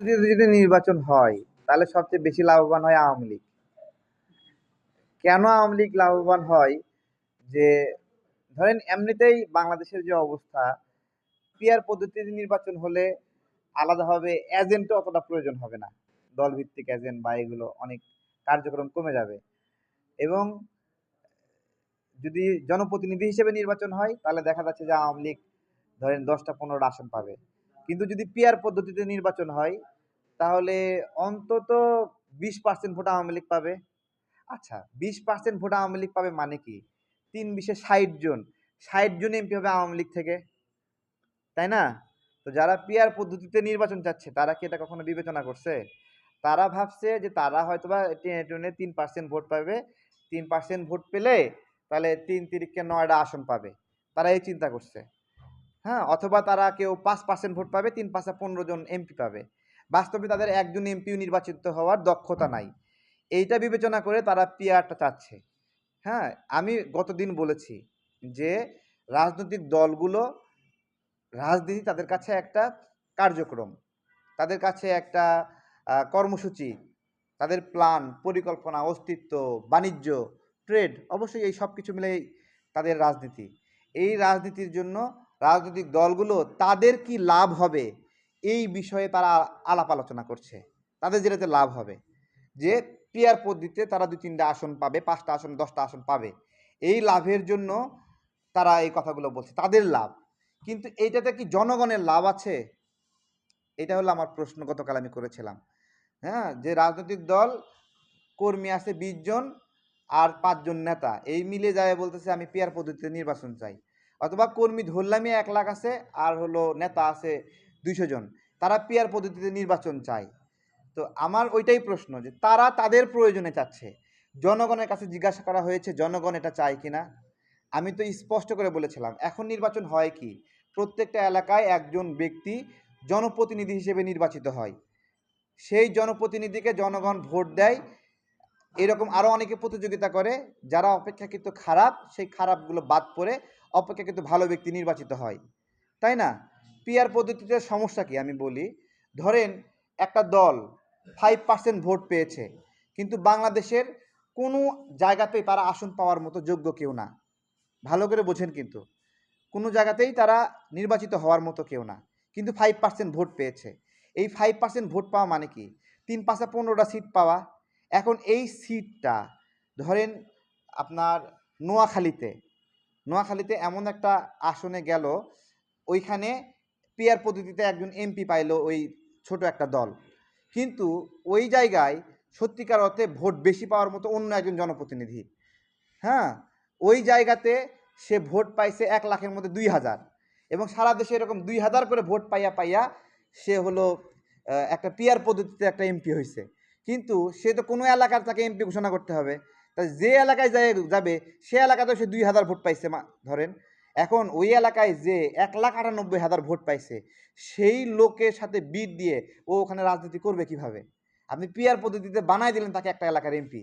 যদি নির্বাচন হয় তাহলে সবচেয়ে বেশি লাভবান হয় আওয়ামী লীগ। কেন আওয়ামী লীগ লাভবান হয়? যে ধরেন এমনিতেই বাংলাদেশের যে অবস্থা, পিয়ার পদ্ধতিতে নির্বাচন হলে আলাদাভাবে এজেন্টও অতটা প্রয়োজন হবে না। দল ভিত্তিক এজেন্ট বা এগুলো অনেক কার্যক্রম কমে যাবে। এবং যদি জনপ্রতিনিধি হিসেবে নির্বাচন হয় তাহলে দেখা যাচ্ছে যে আওয়ামী লীগ ধরেন 10টা 15টা আসন পাবে। কিন্তু যদি পিয়ার পদ্ধতিতে নির্বাচন হয় তাহলে অন্তত 20% ভোট আওয়ামী লীগ পাবে। আচ্ছা, 20% ভোট আওয়ামী লীগ পাবে মানে কি? 3-20-এ 60 জন, 60 জন এমপি হবে আওয়ামী লীগ থেকে, তাই না? তো যারা পিয়ার পদ্ধতিতে নির্বাচন চাচ্ছে তারা কি এটা কখনো বিবেচনা করছে? তারা ভাবছে যে তারা হয়তোবা টেনে টুনে 3% ভোট পাবে। 3% ভোট পেলে তাহলে 3 তিরিখে 9টা আসন পাবে। তারা এই চিন্তা করছে। হ্যাঁ, অথবা তারা কেউ 5% ভোট পাবে, 3-5-এ 15 জন এমপি পাবে। বাস্তবে তাদের একজন এমপিও নির্বাচিত হওয়ার দক্ষতা নাই। এইটা বিবেচনা করে তারা পিআরটা চাচ্ছে। হ্যাঁ, আমি গতদিন বলেছি যে রাজনৈতিক দলগুলো, রাজনীতি তাদের কাছে একটা কার্যক্রম, তাদের কাছে একটা কর্মসূচি, তাদের প্ল্যান, পরিকল্পনা, অস্তিত্ব, বাণিজ্য, ট্রেড, অবশ্যই এই সব কিছু মিলেই তাদের রাজনীতি। এই রাজনীতির জন্য রাজনৈতিক দলগুলো তাদের কি লাভ হবে এই বিষয়ে তারা আলাপ আলোচনা করছে। তাদের যেটাতে লাভ হবে, যে পিয়ার পদ্ধতিতে তারা 2-3টা আসন পাবে, 5টা আসন, 10টা আসন পাবে। এই লাভের জন্য তারা এই কথাগুলো বলছে, তাদের লাভ। কিন্তু এইটাতে কি জনগণের লাভ আছে? এটা হলো আমার প্রশ্ন, গতকাল আমি করেছিলাম। হ্যাঁ, যে রাজনৈতিক দল কর্মী আছে 20 জন আর 5 জন নেতা, এই মিলে যায় বলতেছে আমি পিয়ার পদ্ধতিতে নির্বাচন চাই। অথবা কর্মী ধরলামই 1 লাখ আছে আর হলো নেতা আছে 200 জন, তারা পিয়ার পদ্ধতিতে নির্বাচন চায়। তো আমার ওইটাই প্রশ্ন যে তারা তাদের প্রয়োজনে চাচ্ছে, জনগণের কাছে জিজ্ঞাসা করা হয়েছে জনগণ এটা চায় কিনা? আমি তো স্পষ্ট করে বলেছিলাম এখন নির্বাচন হয় কি, প্রত্যেকটা এলাকায় একজন ব্যক্তি জনপ্রতিনিধি হিসেবে নির্বাচিত হয়। সেই জনপ্রতিনিধিকে জনগণ ভোট দেয়। এরকম আরো অনেকে প্রতিযোগিতা করে, যারা অপেক্ষাকৃত খারাপ সেই খারাপগুলো বাদ পড়ে অপেক্ষাকৃত ভালো ব্যক্তি নির্বাচিত হয়, তাই না? পিয়ার পদ্ধতিতে সমস্যা কি আমি বলি। ধরেন একটা দল 5% ভোট পেয়েছে, কিন্তু বাংলাদেশের কোনো জায়গাতেই তারা আসন পাওয়ার মতো যোগ্য কেউ না। ভালো করে বোঝেন, কিন্তু কোনো জায়গাতেই তারা নির্বাচিত হওয়ার মতো কেউ না, কিন্তু 5% ভোট পেয়েছে। এই 5% ভোট পাওয়া মানে কি? 3-5-15টা সিট পাওয়া। এখন এই সিটটা ধরেন আপনার নোয়াখালীতে, নোয়াখালীতে এমন একটা আসনে গেল, ওইখানে পিয়ার পদ্ধতিতে একজন এমপি পাইলো ওই ছোট একটা দল, কিন্তু ওই জায়গায় সত্যিকার অর্থে ভোট বেশি পাওয়ার মতো অন্য একজন জনপ্রতিনিধি, হ্যাঁ, ওই জায়গাতে সে ভোট পাইছে 1 লাখের মধ্যে 2,000, এবং সারা দেশে এরকম 2,000 করে ভোট পাইয়া পাইয়া সে হলো একটা পিয়ার পদ্ধতিতে একটা এমপি হয়েছে। কিন্তু সে তো কোনো এলাকার তাকে এমপি ঘোষণা করতে হবে, তাই যে এলাকায় যাবে সে এলাকাতেও সে 2,000 ভোট পাইছে ধরেন। এখন ওই এলাকায় যে 1,98,000 ভোট পাইছে, সেই লোকের সাথে বিট দিয়ে ও ওখানে রাজনীতি করবে কিভাবে? আপনি পিয়ার পদ্ধতিতে বানাই দিলেন তাকে একটা এলাকার এমপি।